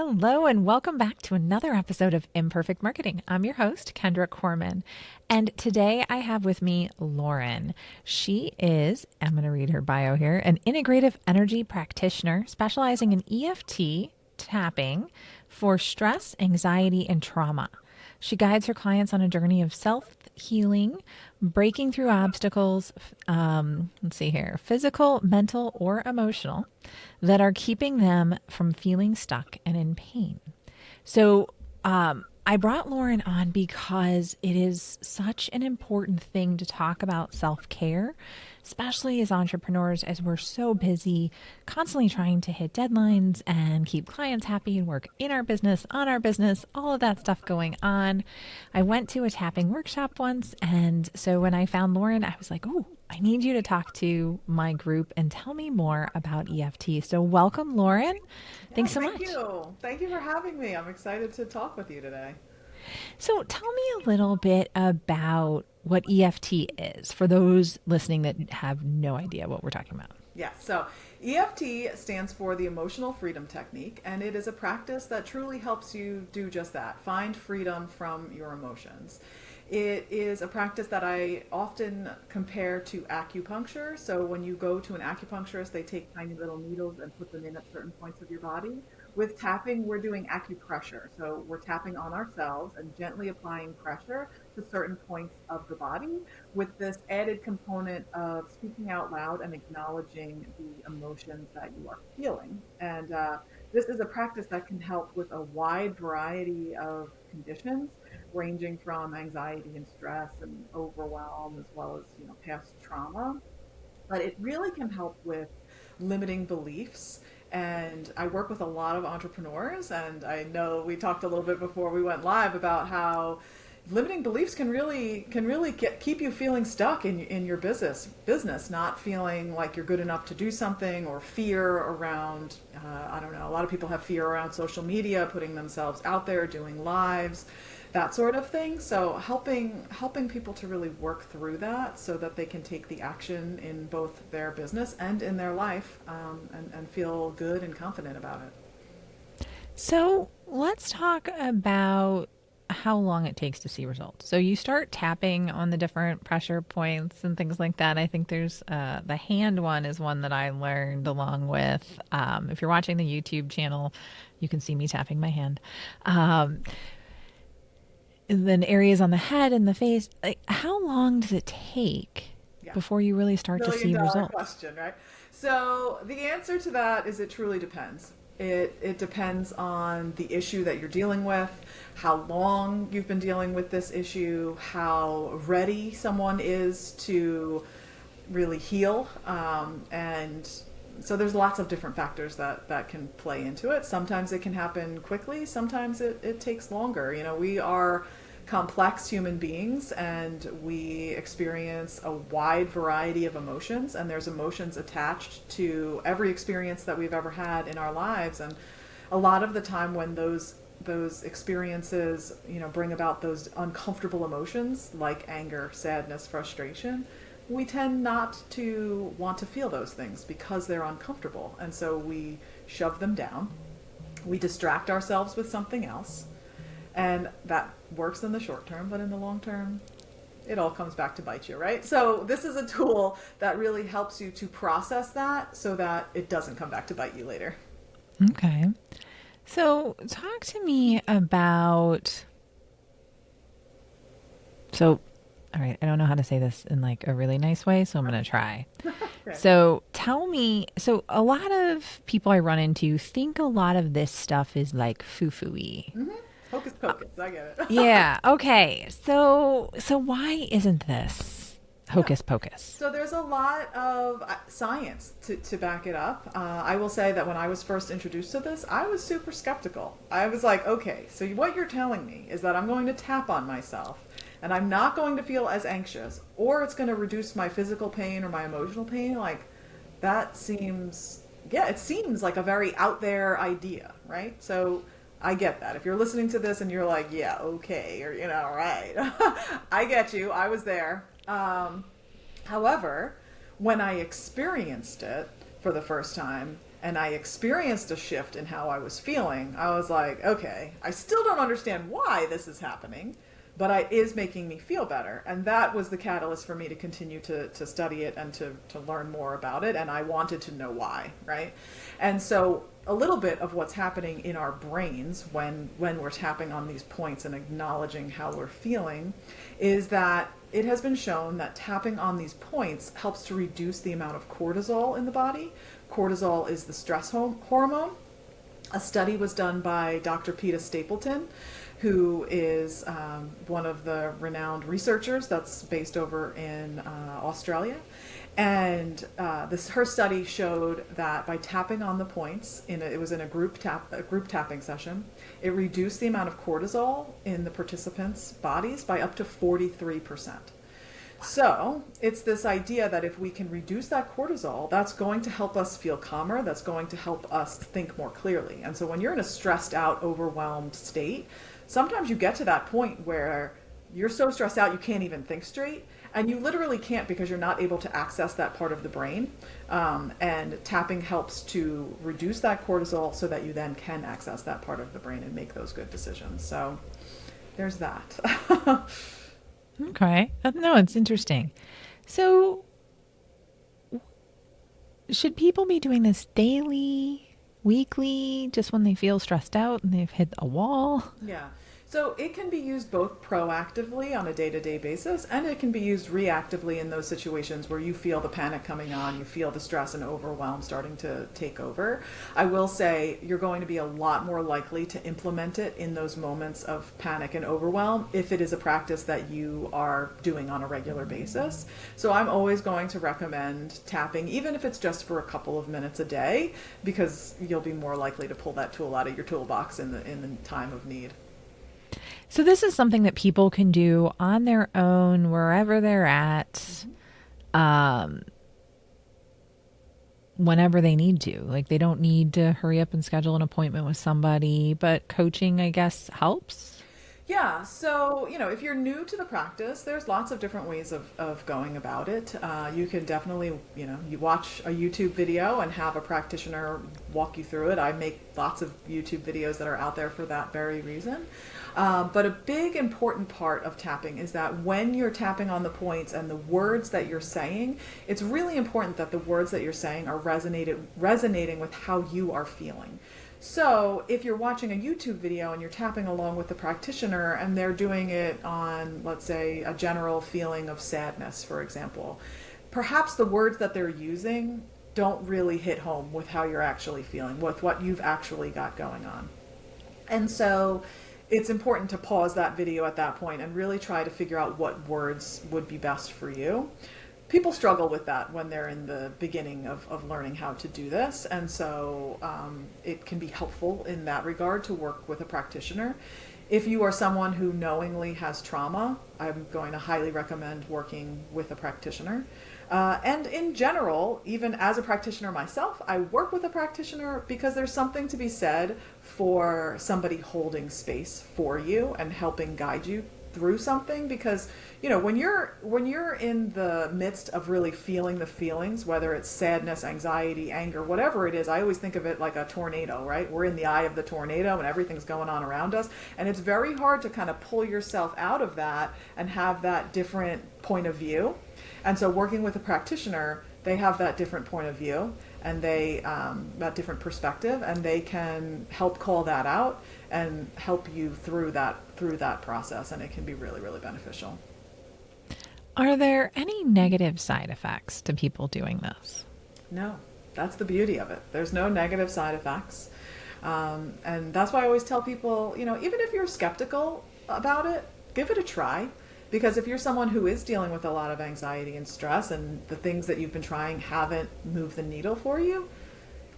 Hello, and welcome back to another episode of Imperfect Marketing. I'm your host, Kendra Corman. And today I have with me Lauren. She is, I'm going to read her bio here, an integrative energy practitioner specializing in EFT tapping for stress, anxiety, and trauma. She guides her clients on a journey of self healing, breaking through obstacles, let's see here, physical, mental, or emotional, that are keeping them from feeling stuck and in pain. So, I brought Lauren on because it is such an important thing to talk about self-care, especially as entrepreneurs, as we're so busy constantly trying to hit deadlines and keep clients happy and work in our business, on our business, all of that stuff going on. I went to a tapping workshop once, and so when I found Lauren, I was like, oh, I need you to talk to my group and tell me more about EFT. So welcome, Lauren. Yeah, Thanks so thank much. you. Thank you for having me. I'm excited to talk with you today. So tell me a little bit about what EFT is for those listening that have no idea what we're talking about. Yes, so EFT stands for the Emotional Freedom Technique, and it is a practice that truly helps you do just that, find freedom from your emotions. It is a practice that I often compare to acupuncture. So when you go to an acupuncturist, they take tiny little needles and put them in at certain points of your body. With tapping, we're doing acupressure. So we're tapping on ourselves and gently applying pressure to certain points of the body with this added component of speaking out loud and acknowledging the emotions that you are feeling. And this is a practice that can help with a wide variety of conditions, ranging from anxiety and stress and overwhelm, as well as past trauma. But it really can help with limiting beliefs. And I work with a lot of entrepreneurs, and I know we talked a little bit before we went live about how limiting beliefs can really keep you feeling stuck in your business, not feeling like you're good enough to do something, or fear around, I don't know, a lot of people have fear around social media, putting themselves out there, doing lives, that sort of thing. So helping people to really work through that so that they can take the action in both their business and in their life, and feel good and confident about it. So let's talk about how long it takes to see results. So you start tapping on the different pressure points and things like that. I think there's the hand one is one that I learned along with. If you're watching the YouTube channel, you can see me tapping my hand. And then areas on the head and the face. Like, how long does it take Yeah. before you really start to million see dollar results? question, right? So the answer to that is it truly depends. It depends on the issue that you're dealing with, how long you've been dealing with this issue, how ready someone is to really heal, and so there's lots of different factors that can play into it. Sometimes it can happen quickly, sometimes it takes longer. We are complex human beings, and we experience a wide variety of emotions, and there's emotions attached to every experience that we've ever had in our lives. And a lot of the time when those experiences bring about those uncomfortable emotions like anger, sadness, frustration, we tend not to want to feel those things because they're uncomfortable, and so we shove them down, we distract ourselves with something else, and that works in the short term, but in the long term, it all comes back to bite you, right? So this is a tool that really helps you to process that so that it doesn't come back to bite you later. Okay. So talk to me about so all right, I don't know how to say this in like a really nice way, so I'm going to try. Okay. So tell me, so a lot of people I run into think a lot of this stuff is like foo-foo-y. Mm-hmm. Hocus pocus, I get it. Yeah, okay. So why isn't this Yeah. hocus pocus? So there's a lot of science to back it up. I will say that when I was first introduced to this, I was super skeptical. I was like, okay, so what you're telling me is that I'm going to tap on myself and I'm not going to feel as anxious, or it's going to reduce my physical pain or my emotional pain. Like, that seems, yeah, it seems like a very out there idea, right? So I get that. If you're listening to this and you're like, yeah, okay, or, right, I get you. I was there. However, when I experienced it for the first time, and I experienced a shift in how I was feeling, I was like, okay, I still don't understand why this is happening, but it is making me feel better. And that was the catalyst for me to continue to study it and to learn more about it. And I wanted to know why, right? And so a little bit of what's happening in our brains when we're tapping on these points and acknowledging how we're feeling is that it has been shown that tapping on these points helps to reduce the amount of cortisol in the body. Cortisol is the stress hormone. A study was done by Dr. Peta Stapleton, who is one of the renowned researchers that's based over in Australia. And her study showed that by tapping on the points, it was in a group tapping session, it reduced the amount of cortisol in the participants' bodies by up to 43%. So it's this idea that if we can reduce that cortisol, that's going to help us feel calmer, that's going to help us think more clearly. And so when you're in a stressed out, overwhelmed state, sometimes you get to that point where you're so stressed out you can't even think straight, and you literally can't because you're not able to access that part of the brain. And tapping helps to reduce that cortisol so that you then can access that part of the brain and make those good decisions. So there's that. Okay. No, it's interesting. So should people be doing this daily, weekly, just when they feel stressed out and they've hit a wall? Yeah. So it can be used both proactively on a day-to-day basis, and it can be used reactively in those situations where you feel the panic coming on, you feel the stress and overwhelm starting to take over. I will say you're going to be a lot more likely to implement it in those moments of panic and overwhelm if it is a practice that you are doing on a regular basis. So I'm always going to recommend tapping, even if it's just for a couple of minutes a day, because you'll be more likely to pull that tool out of your toolbox in the time of need. So this is something that people can do on their own, wherever they're at, whenever they need to. Like they don't need to hurry up and schedule an appointment with somebody, but coaching, I guess, helps. Yeah, so, if you're new to the practice, there's lots of different ways of going about it. You can definitely, you watch a YouTube video and have a practitioner walk you through it. I make lots of YouTube videos that are out there for that very reason. But a big important part of tapping is that when you're tapping on the points and the words that you're saying, it's really important that the words that you're saying are resonating with how you are feeling. So if you're watching a YouTube video and you're tapping along with the practitioner and they're doing it on, let's say, a general feeling of sadness, for example, perhaps the words that they're using don't really hit home with how you're actually feeling, with what you've actually got going on. And so it's important to pause that video at that point and really try to figure out what words would be best for you. People struggle with that when they're in the beginning of learning how to do this. And so it can be helpful in that regard to work with a practitioner. If you are someone who knowingly has trauma, I'm going to highly recommend working with a practitioner. And in general, even as a practitioner myself, I work with a practitioner because there's something to be said for somebody holding space for you and helping guide you through something. Because when you're in the midst of really feeling the feelings, whether it's sadness, anxiety, anger, whatever it is, I always think of it like a tornado, right? We're in the eye of the tornado and everything's going on around us, and it's very hard to kind of pull yourself out of that and have that different point of view. And so working with a practitioner, they have that different point of view and they that different perspective, and they can help call that out and help you through that process, and it can be really, really beneficial. Are there any negative side effects to people doing this? No, that's the beauty of it. There's no negative side effects. And that's why I always tell people, even if you're skeptical about it, give it a try. Because if you're someone who is dealing with a lot of anxiety and stress and the things that you've been trying haven't moved the needle for you,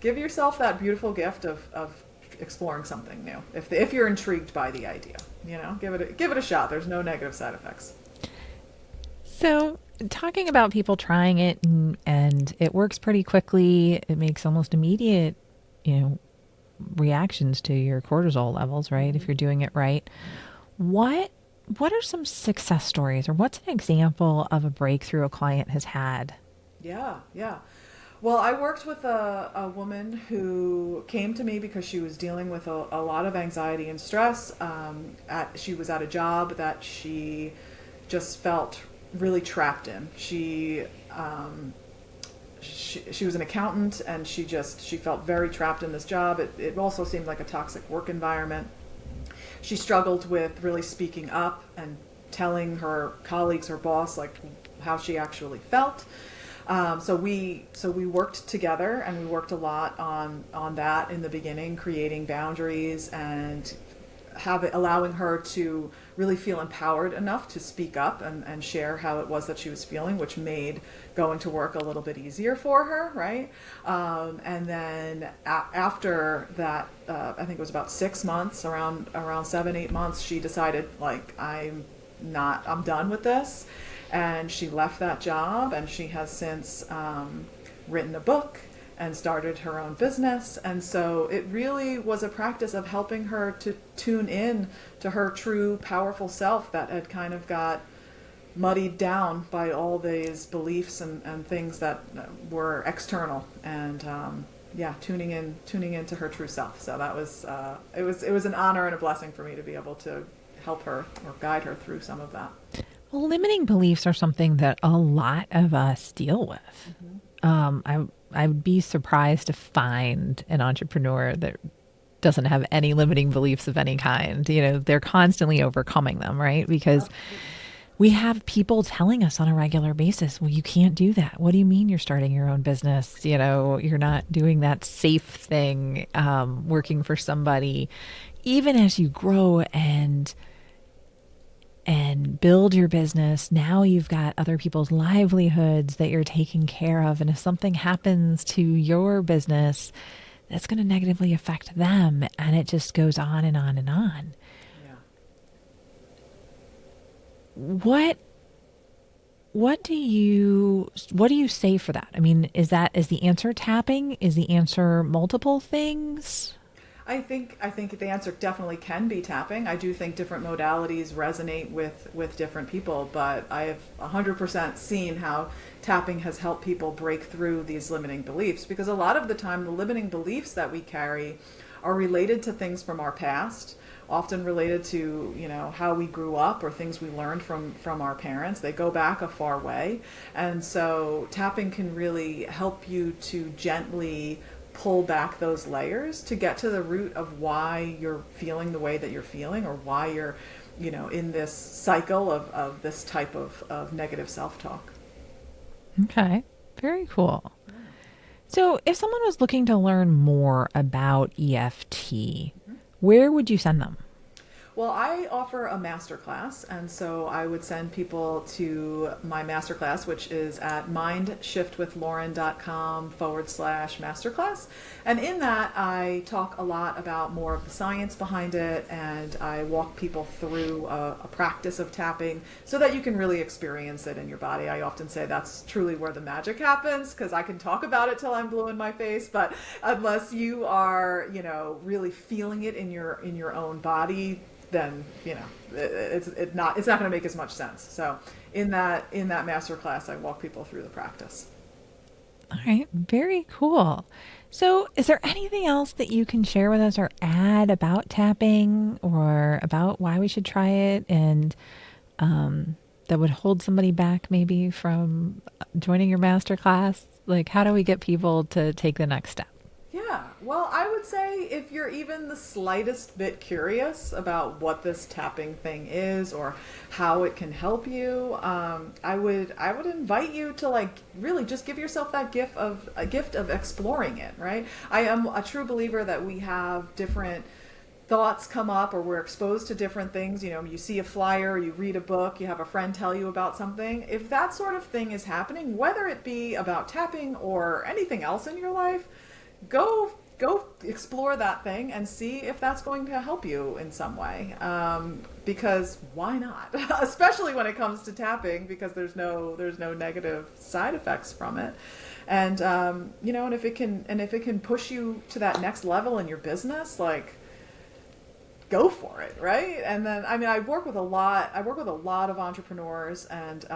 give yourself that beautiful gift of exploring something new. If you're intrigued by the idea, give it a shot. There's no negative side effects. So talking about people trying it and it works pretty quickly, it makes almost immediate, reactions to your cortisol levels, right? If you're doing it right. What are some success stories, or what's an example of a breakthrough a client has had? Yeah. Well, I worked with a woman who came to me because she was dealing with a lot of anxiety and stress. She was at a job that she just felt really trapped in. She was an accountant, and she felt very trapped in this job. It also seemed like a toxic work environment. She struggled with really speaking up and telling her colleagues, her boss, like how she actually felt. So we worked together, and we worked a lot on that in the beginning, creating boundaries and allowing her to really feel empowered enough to speak up and share how it was that she was feeling, which made going to work a little bit easier for her, right? And then after that, I think it was about 6 months, around 7, 8 months, she decided, like, I'm done with this. And she left that job, and she has since written a book and started her own business. And so it really was a practice of helping her to tune in to her true powerful self that had kind of got muddied down by all these beliefs and things that were external. And yeah, tuning into her true self. So that was it was an honor and a blessing for me to be able to help her or guide her through some of that. Well, limiting beliefs are something that a lot of us deal with. I would be surprised to find an entrepreneur that doesn't have any limiting beliefs of any kind. You know, they're constantly overcoming them, right? Because we have people telling us on a regular basis, well, you can't do that. What do you mean you're starting your own business? You know, you're not doing that safe thing, working for somebody. Even as you grow and build your business, now you've got other people's livelihoods that you're taking care of. And if something happens to your business, that's going to negatively affect them. And it just goes on and on and on. Yeah. What do you say for that? I mean, is the answer tapping? Is the answer multiple things? I think the answer definitely can be tapping. I do think different modalities resonate with different people, but I have 100% seen how tapping has helped people break through these limiting beliefs, because a lot of the time the limiting beliefs that we carry are related to things from our past, often related to, you know, how we grew up or things we learned from our parents. They go back a far way. And so tapping can really help you to gently pull back those layers to get to the root of why you're feeling the way that you're feeling, or why you're, you know, in this cycle of this type of negative self-talk. Okay. Very cool. So if someone was looking to learn more about EFT, where would you send them? Well, I offer a masterclass, and so I would send people to my masterclass, which is at mindshiftwithlauren.com/masterclass. And in that, I talk a lot about more of the science behind it, and I walk people through a practice of tapping so that you can really experience it in your body. I often say that's truly where the magic happens, because I can talk about it till I'm blue in my face, but unless you are, you know, really feeling it in your own body, then, you know, it's not going to make as much sense. So in that master class, I walk people through the practice. All right, very cool. So is there anything else that you can share with us or add about tapping, or about why we should try it, and that would hold somebody back maybe from joining your master class? Like, how do we get people to take the next step? Yeah, well, I would say if you're even the slightest bit curious about what this tapping thing is or how it can help you, I would invite you to, like, really just give yourself that gift of exploring it. Right? I am a true believer that we have different thoughts come up, or we're exposed to different things. You know, you see a flyer, you read a book, you have a friend tell you about something. If that sort of thing is happening, whether it be about tapping or anything else in your life, go explore that thing and see if that's going to help you in some way, because why not? Especially when it comes to tapping, because there's no negative side effects from it. And you know, and if it can push you to that next level in your business, like, go for it, right? And then, I mean, I work with a lot of entrepreneurs, and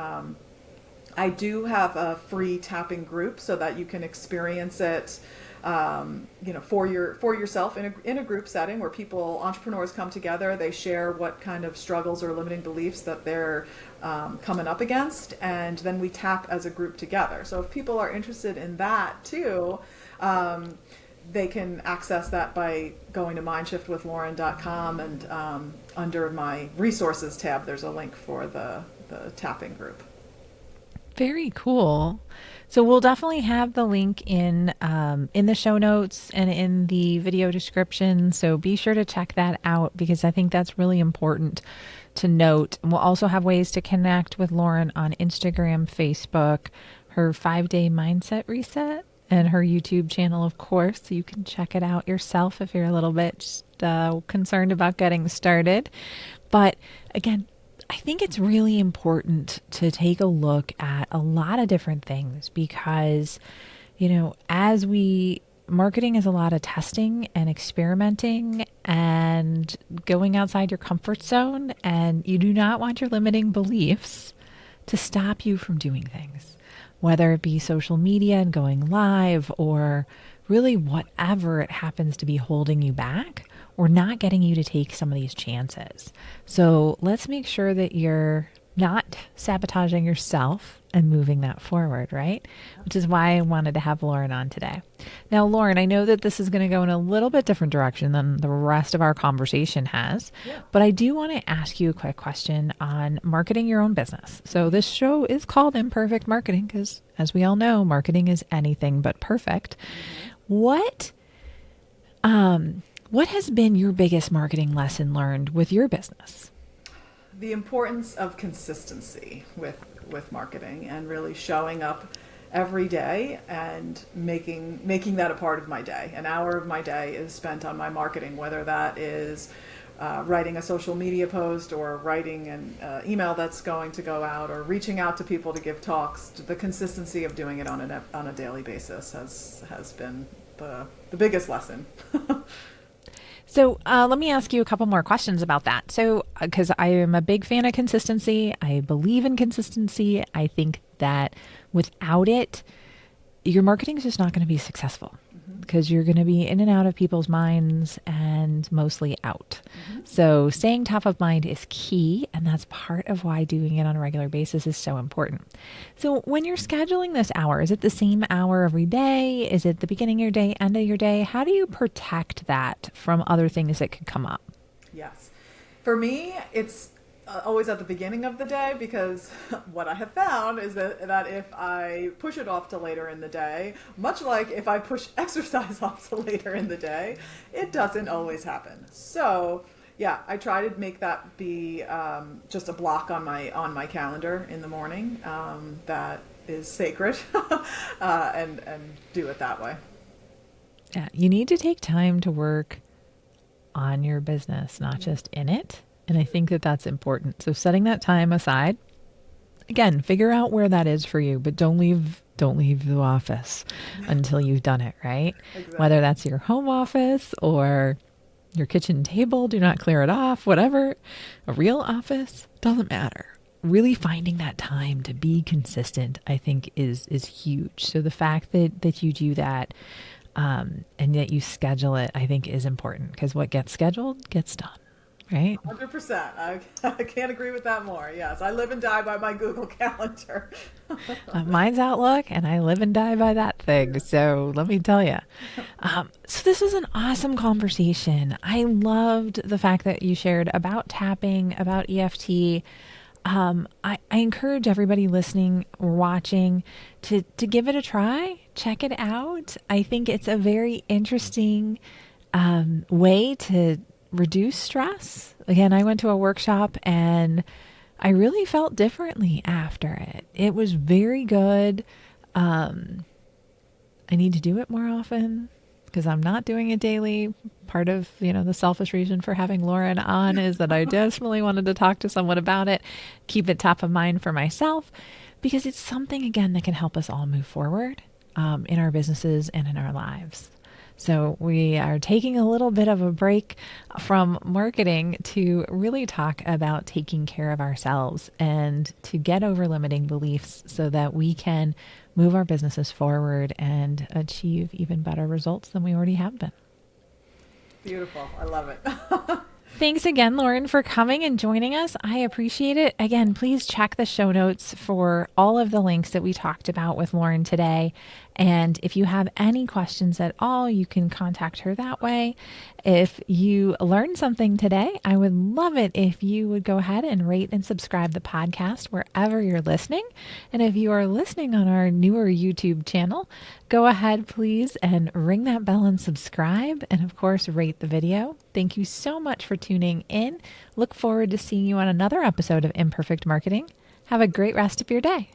I do have a free tapping group so that you can experience it, for yourself in a group setting where entrepreneurs come together. They share what kind of struggles or limiting beliefs that they're coming up against, and then we tap as a group together. So if people are interested in that too, they can access that by going to mindshiftwithlauren.com, and under my resources tab, there's a link for the tapping group. Very cool. So we'll definitely have the link in the show notes and in the video description. So be sure to check that out, because I think that's really important to note. And we'll also have ways to connect with Lauren on Instagram, Facebook, her 5-day mindset reset, and her YouTube channel, of course. So you can check it out yourself if you're a little bit concerned about getting started. But again, I think it's really important to take a look at a lot of different things, because, marketing is a lot of testing and experimenting and going outside your comfort zone, and you do not want your limiting beliefs to stop you from doing things, whether it be social media and going live, or really whatever it happens to be holding you back or not getting you to take some of these chances. So let's make sure that you're not sabotaging yourself and moving that forward, right? Which is why I wanted to have Lauren on today. Now, Lauren, I know that this is going to go in a little bit different direction than the rest of our conversation has, but I do want to ask you a quick question on marketing your own business. So this show is called Imperfect Marketing because, as we all know, marketing is anything but perfect. What has been your biggest marketing lesson learned with your business? The importance of consistency with marketing, and really showing up every day and making that a part of my day. An hour of my day is spent on my marketing, whether that is writing a social media post, or writing an email that's going to go out, or reaching out to people to give talks. The consistency of doing it on a daily basis has been the biggest lesson. So let me ask you a couple more questions about that. So, because I am a big fan of consistency, I believe in consistency. I think that without it, your marketing is just not going to be successful, because you're going to be in and out of people's minds and mostly out. So staying top of mind is key, and that's part of why doing it on a regular basis is so important. So when you're scheduling this hour, is it the same hour every day? Is it the beginning of your day, end of your day? How do you protect that from other things that could come up? Yes. For me, it's always at the beginning of the day, because what I have found is that if I push it off to later in the day, much like if I push exercise off to later in the day, it doesn't always happen. So yeah, I try to make that be just a block on my calendar in the morning that is sacred, and do it that way. Yeah, you need to take time to work on your business, not just in it. And I think that that's important. So setting that time aside, again, figure out where that is for you, but don't leave the office until you've done it, right? Exactly. Whether that's your home office or your kitchen table, do not clear it off, whatever. A real office, doesn't matter. Really finding that time to be consistent, I think is huge. So the fact that you do that, and that you schedule it, I think is important, because what gets scheduled gets done. Right? 100%. I can't agree with that more. Yes, I live and die by my Google Calendar. Mine's Outlook, and I live and die by that thing. So let me tell you. So this was an awesome conversation. I loved the fact that you shared about tapping, about EFT. I encourage everybody listening or watching to give it a try. Check it out. I think it's a very interesting way to reduce stress. Again, I went to a workshop and I really felt differently after it. It was very good. I need to do it more often because I'm not doing it daily. Part of, the selfish reason for having Lauren on is that I definitely wanted to talk to someone about it, keep it top of mind for myself, because it's something, again, that can help us all move forward in our businesses and in our lives. So we are taking a little bit of a break from marketing to really talk about taking care of ourselves and to get over limiting beliefs so that we can move our businesses forward and achieve even better results than we already have been. Beautiful. I love it. Thanks again, Lauren, for coming and joining us. I appreciate it. Again, please check the show notes for all of the links that we talked about with Lauren today. And if you have any questions at all, you can contact her that way. If you learned something today, I would love it if you would go ahead and rate and subscribe the podcast wherever you're listening. And if you are listening on our newer YouTube channel, go ahead, please, and ring that bell and subscribe. And of course, rate the video. Thank you so much for tuning in. Look forward to seeing you on another episode of Imperfect Marketing. Have a great rest of your day.